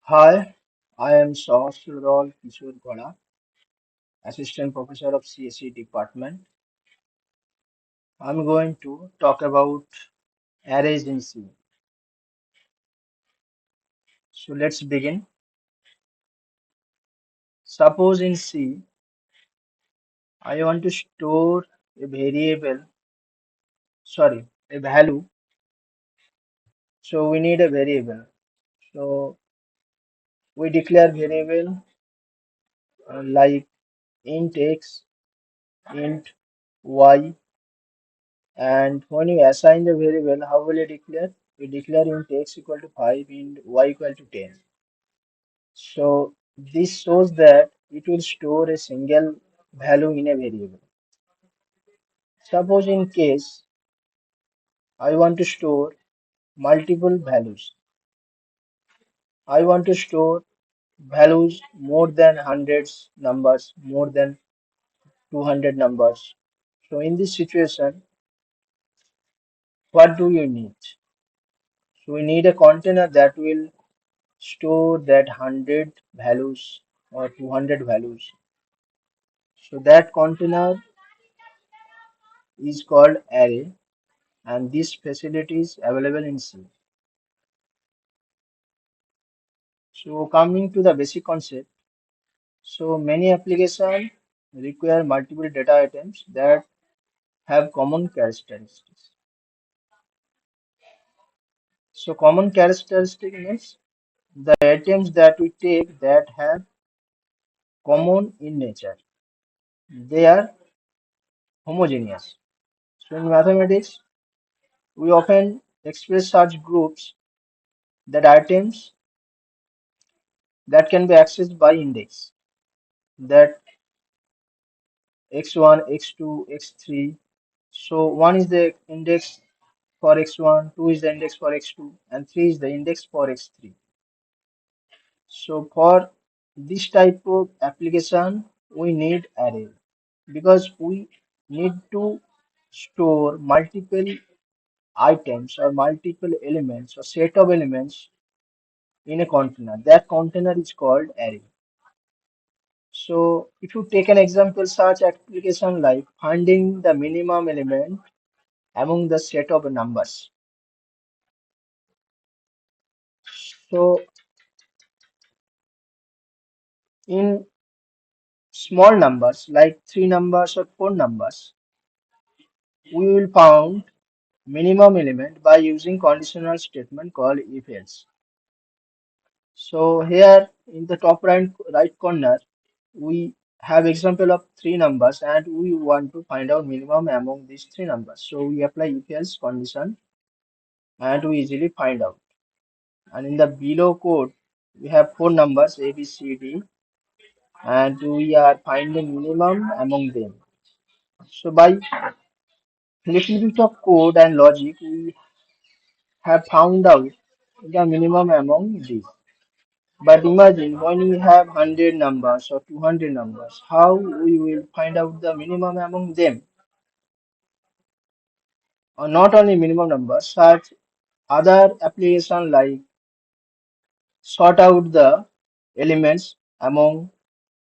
Hi, I am Sahasradal Kishor Ghara, Assistant Professor of CSE Department. I'm going to talk about arrays in C. So let's begin. Suppose in C, I want to store a variable, sorry, a value. So we need a variable. So we declare variable like int x, int y, and when you assign the variable, how will you declare? We declare int x equal to 5, int y equal to 10. So this shows that it will store a single value in a variable. Suppose in case I want to store multiple values. I want to store values more than hundreds numbers, more than 200 numbers. So in this situation, what do you need? So we need a container that will store that 100 values or 200 values. So that container is called array and this facility is available in C. So coming to the basic concept, so many applications require multiple data items that have common characteristics. So common characteristic means the items that we take that have common in nature. They are homogeneous. So in mathematics, we often express such groups that items that can be accessed by index that x1, x2, x3. So 1 is the index for x1, 2 is the index for x2, and 3 is the index for x3. So for this type of application, we need array because we need to store multiple items or multiple elements or set of elements in a container. That container is called array. So if you take an example, such application like finding the minimum element among the set of numbers. So in small numbers like three numbers or four numbers, we will found minimum element by using conditional statement called if else. So here in the top right corner, we have example of three numbers and we want to find out minimum among these three numbers. So we apply if else condition and we easily find out. And in the below code, we have four numbers A, B, C, D, and we are finding minimum among them. So by little bit of code and logic, we have found out the minimum among these. But imagine when we have 100 numbers or 200 numbers, how we will find out the minimum among them? Or not only minimum numbers, such other application like sort out the elements among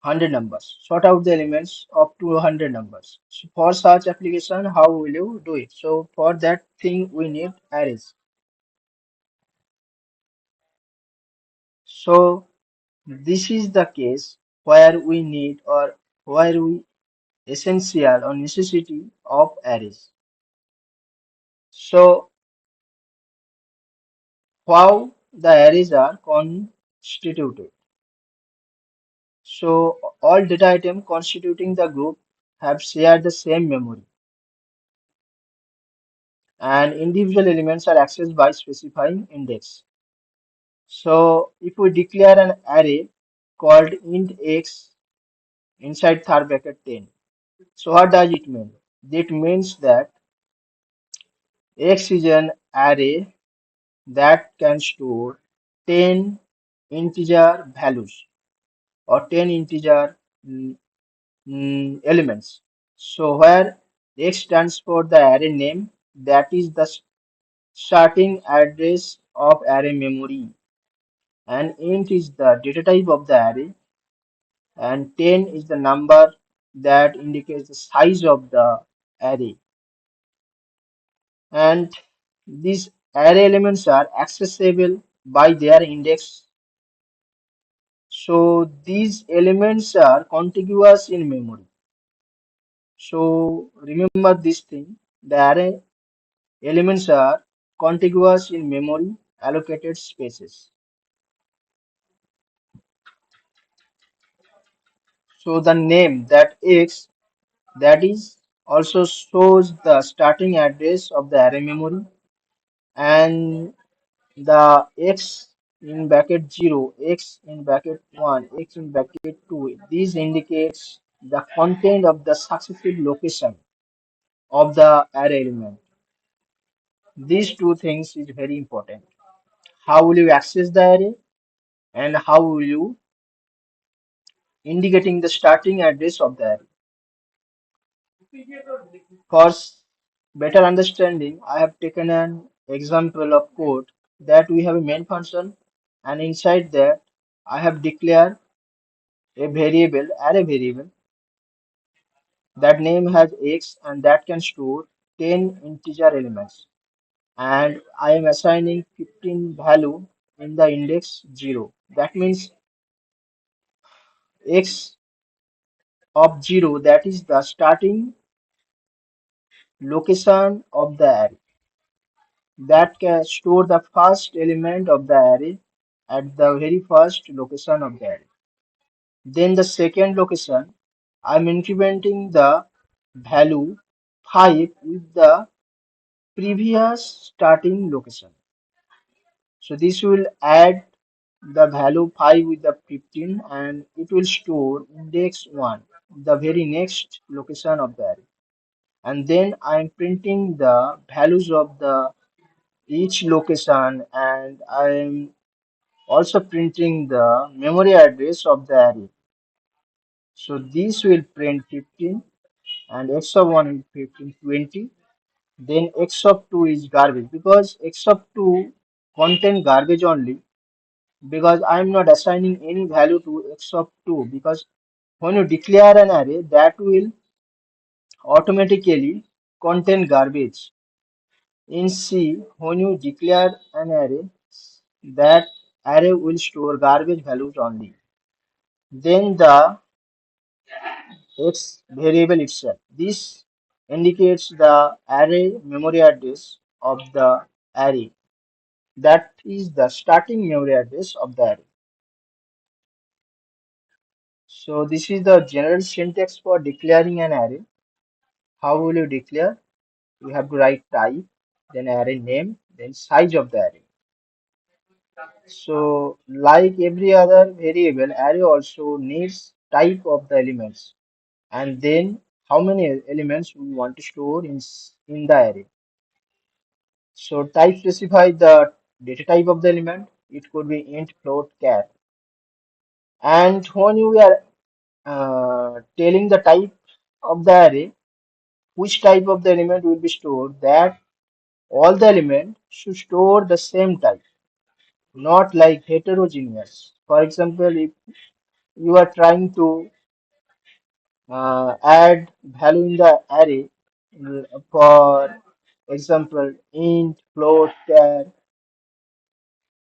100 numbers, sort out the elements of 200 numbers. So for such application, how will you do it? So for that thing, we need arrays. So this is the case where we need or where we essential or necessity of arrays. So how the arrays are constituted. So all data items constituting the group have shared the same memory and individual elements are accessed by specifying index. So if we declare an array called int x inside third bracket 10, so what does it mean? It means that x is an array that can store 10 integer values or 10 integer elements. So where x stands for the array name, that is the starting address of array memory. and int is the data type of the array, and 10 is the number that indicates the size of the array. And these array elements are accessible by their index. So these elements are contiguous in memory. So remember this thing, the array elements are contiguous in memory allocated spaces. So the name that X, that is, also shows the starting address of the array memory, and the X in bracket 0, X in bracket 1, X in bracket 2. This indicates the content of the successive location of the array element. These two things is very important. How will you access the array, and how will you indicating the starting address of the array. For better understanding, I have taken an example of code that we have a main function, and inside that I have declared a variable, array variable, that name has x and that can store 10 integer elements, and I am assigning 15 value in the index 0. That means x of 0, that is the starting location of the array, that can store the first element of the array at the very first location of the array. Then the second location, I'm incrementing the value 5 with the previous starting location. So this will add the value 5 with the 15, and it will store index 1, the very next location of the array. And then I'm printing the values of the each location, and I'm also printing the memory address of the array. So this will print 15, and x of 1 is 15, 20. Then x of 2 is garbage, because x of 2 contain garbage only, because I'm not assigning any value to x of 2, because when you declare an array, that will automatically contain garbage. In C, when you declare an array, that array will store garbage values only. Then the X variable itself. This indicates the array memory address of the array. That is the starting memory address of the array. So this is the general syntax for declaring an array. How will you declare? You have to write type, then array name, then size of the array. So like every other variable, array also needs type of the elements, and then how many elements we want to store in the array. So type specifies the data type of the element. It could be int, float, char. And when you are telling the type of the array, which type of the element will be stored, that all the elements should store the same type, not like heterogeneous. For example, if you are trying to add value in the array, for example, int, float, char,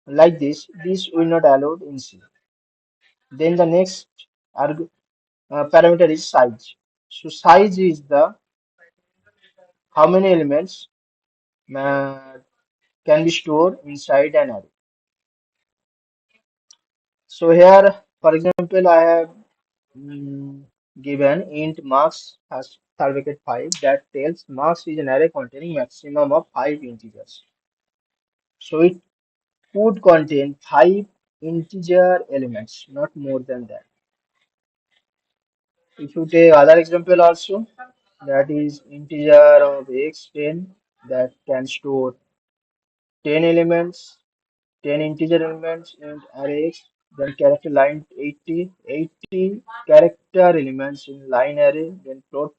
like this will not allowed in C. Then the next parameter is size. So size is the how many elements uh, can be stored inside an array. So here, for example, I have mm, given int marks has targeted 5, that tells marks is an array containing maximum of 5 integers. So it could contain 5 integer elements, not more than that. If you take other example also, that is integer of x 10, that can store 10 elements, 10 integer elements in array x, then character line 80, 80 character elements in line array, then float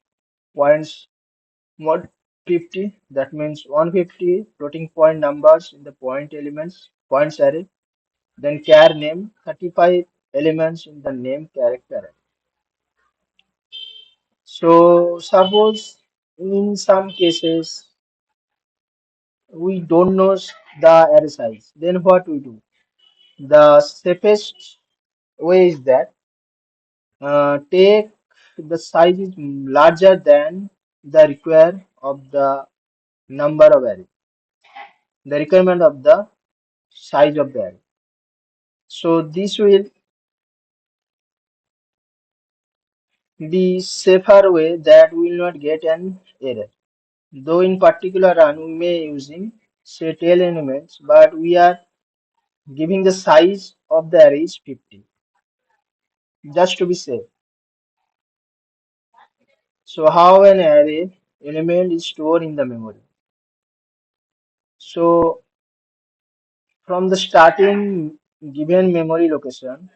points 150, that means 150 floating point numbers in the point elements, points array, Then char name 35 elements in the name character. So suppose in some cases we don't know the array size. Then what we do? The safest way is that take the size is larger than the require of the number of array, the requirement of the size of the array. So this will be safer way that we will not get an error. Though in particular run we may using say tail elements, but we are giving the size of the array is 50 just to be safe. So how an array element is stored in the memory. So from the starting given memory location,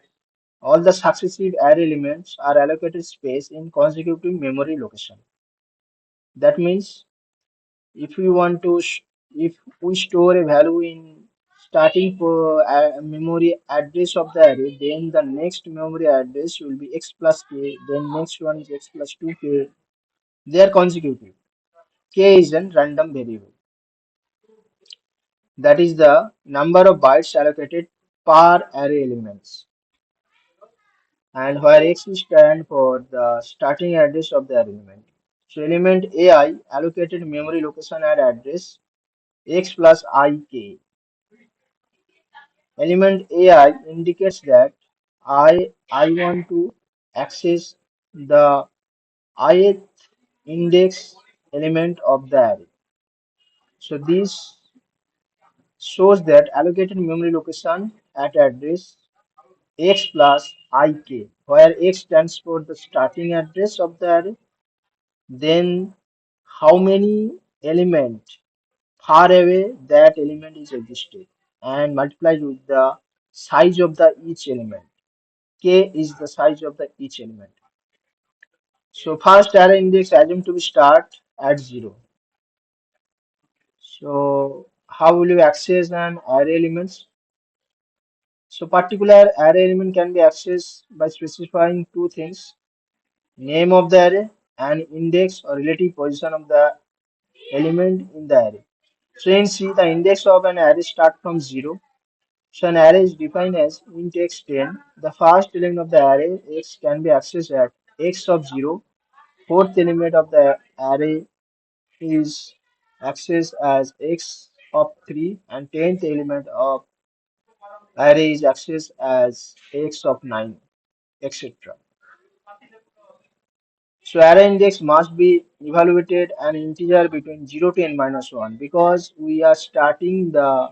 all the successive array elements are allocated space in consecutive memory location. That means if we want to if we store a value in starting for memory address of the array, then the next memory address will be x plus k, then next one is x plus 2k. They are consecutive. K is a random variable. That is the number of bytes allocated per array elements. And where x is stand for the starting address of the element. So element AI allocated memory location at address x plus ik. Element AI indicates that I want to access the ith index element of the array. So this shows that allocated memory location at address x plus ik, where x stands for the starting address of the array, then how many element far away that element is existed, and multiplied with the size of the each element. K is the size of the each element. So first array index assumed to be start at 0. So how will you access an array elements? So particular array element can be accessed by specifying two things: name of the array and index or relative position of the element in the array. So in C, the index of an array starts from 0. So an array is defined as int x10. The first element of the array x can be accessed at x of 0. Fourth element of the array is accessed as x of 3, and tenth element of array is accessed as x of 9, etc. So array index must be evaluated an integer between 0 to n minus 1 because we are starting the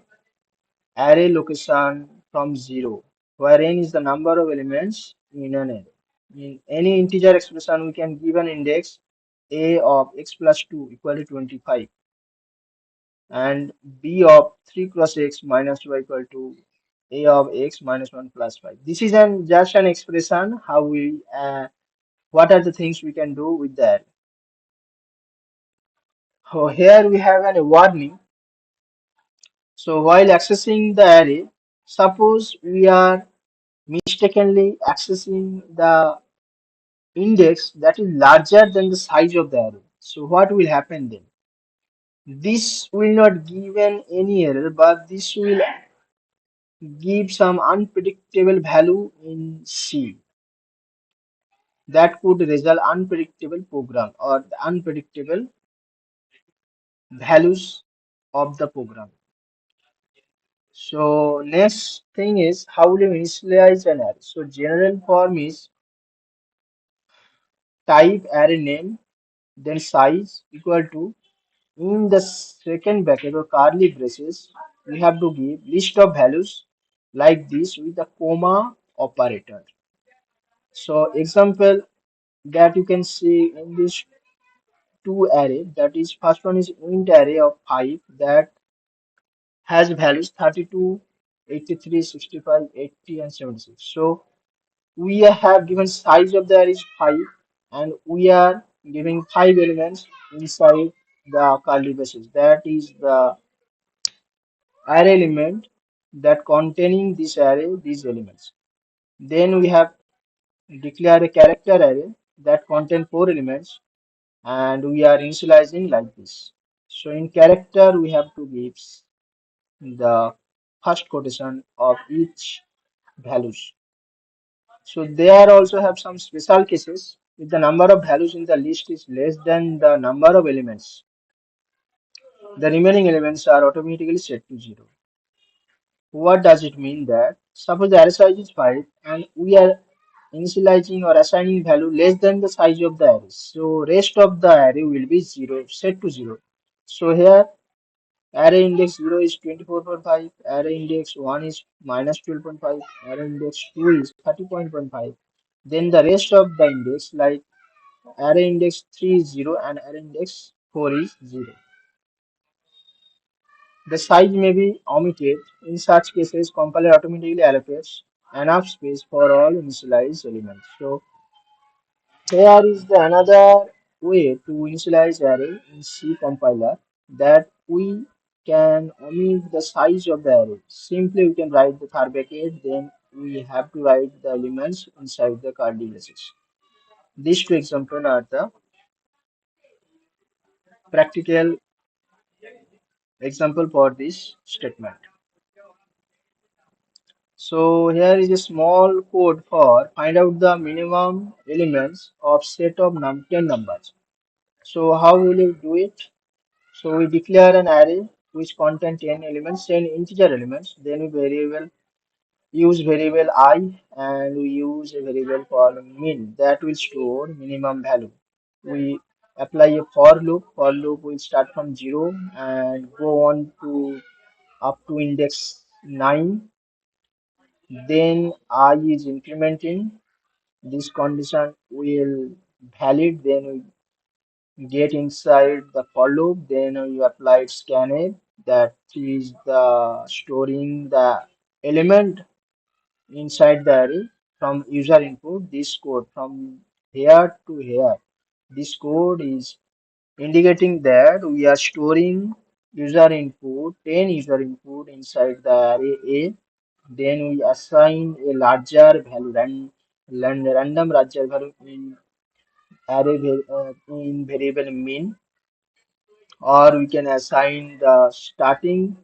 array location from 0, where n is the number of elements in an array. In any integer expression, we can give an index a of x plus 2 equal to 25 and b of 3 cross x minus 2 equal to a of x minus 1 plus 5. This is just an expression how we what are the things we can do with that. So here we have a warning. So while accessing the array, suppose we are mistakenly accessing the index that is larger than the size of the array. So what will happen then? This will not give any error, but this will give some unpredictable value in C that could result unpredictable program or the unpredictable values of the program. So next thing is how will you initialize an array? So general form is type array name then size equal to, in the second bracket or curly braces we have to give list of values like this with a comma operator. So example that you can see in this two array, that is first one is int array of 5 that has values 32, 83, 65, 80 and 76. So we have given size of the array is 5 and we are giving 5 elements inside the curly braces. That is the array element that containing this array these elements. Then we have declare a character array that contain four elements, and we are initializing like this. So in character we have to give the first quotation of each values. So there also have some special cases. If the number of values in the list is less than the number of elements, the remaining elements are automatically set to 0. What does it mean that suppose the array size is 5 and we are initializing or assigning value less than the size of the array. So rest of the array will be 0, set to 0. So here array index 0 is 24.5, array index 1 is minus 12.5, array index 2 is 30.15. Then the rest of the index like array index 3 is 0 and array index 4 is 0. The size may be omitted. In such cases, compiler automatically allocates enough space for all initialized elements. So here is the another way to initialize array in C compiler that we can omit the size of the array. Simply we can write the third bracket, then we have to write the elements inside the curly braces. These two examples are the practical example for this statement. So here is a small code for find out the minimum elements of set of 10 numbers. So how will you do it? So we declare an array which contains 10 elements, 10 integer elements. Then we use variable I and we use a variable called min that will store minimum value. We apply a for loop. For loop will start from 0 and go on to up to index 9. Then I is incrementing. This condition will valid. Then we get inside the for loop. Then you apply scanf. That is the storing the element inside the array from user input. This code from here to here. This code is indicating that we are storing user input, 10 user input inside the array A. Then we assign a larger value, random larger value in in variable min, or we can assign the starting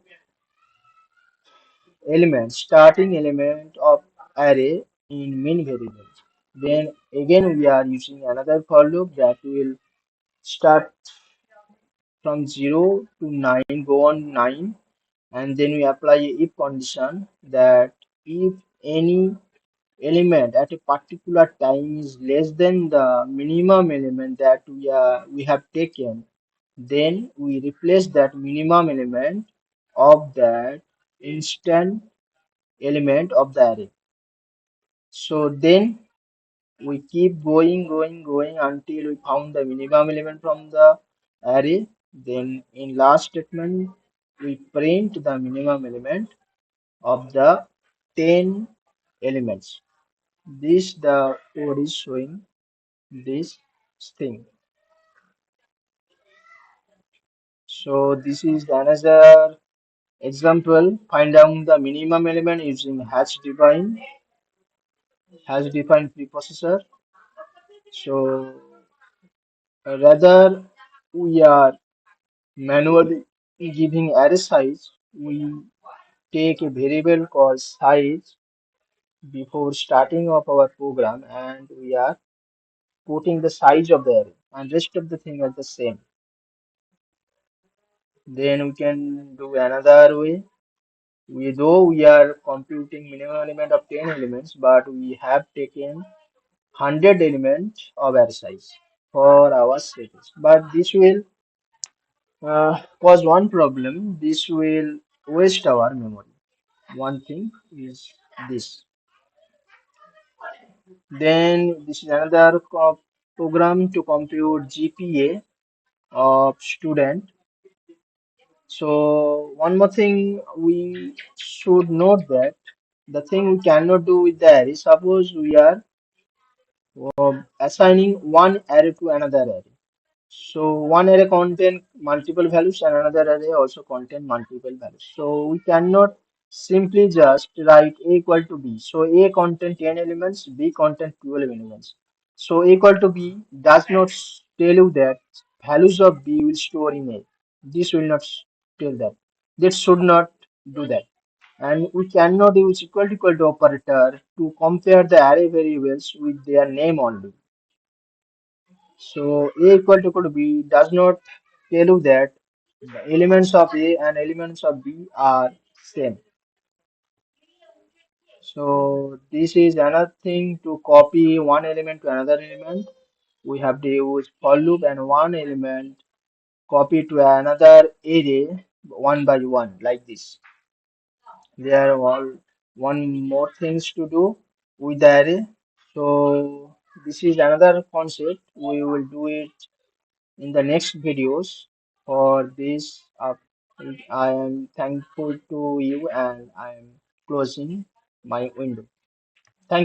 element of array in min variable. Then again we are using another for loop that will start from 0 to 9, go on 9, and then we apply a if condition that if any element at a particular time is less than the minimum element that we have taken, then we replace that minimum element of that instant element of the array. So then we keep going until we found the minimum element from the array. Then in last statement we print the minimum element of the 10 elements. This the code is showing this thing. So this is another example. Find out the minimum element using hash define preprocessor. So rather we are manually giving array size, we take a variable called size before starting of our program and we are putting the size of the array and rest of the thing are the same. Then we can do another way. Though we are computing minimum element of 10 elements, but we have taken 100 elements of array size for our status. But this will cause one problem. This will waste our memory. One thing is this. Then this is another program to compute GPA of student. So one more thing we should note that the thing we cannot do with the array. Suppose we are assigning one array to another array. So one array contain multiple values and another array also contain multiple values. So we cannot Simply just write A equal to B. So A contain 10 elements, B contain 12 elements. So A equal to B does not tell you that values of B will store in A. This will not tell that. This should not do that. And we cannot use equal to operator to compare the array variables with their name only. So A equal to B does not tell you that the elements of A and elements of B are same. So this is another thing to copy one element to another element. We have to use for loop and one element copy to another array one by one like this. There are all one more things to do with the array. So this is another concept. We will do it in the next videos. For this, I am thankful to you and I am closing my window.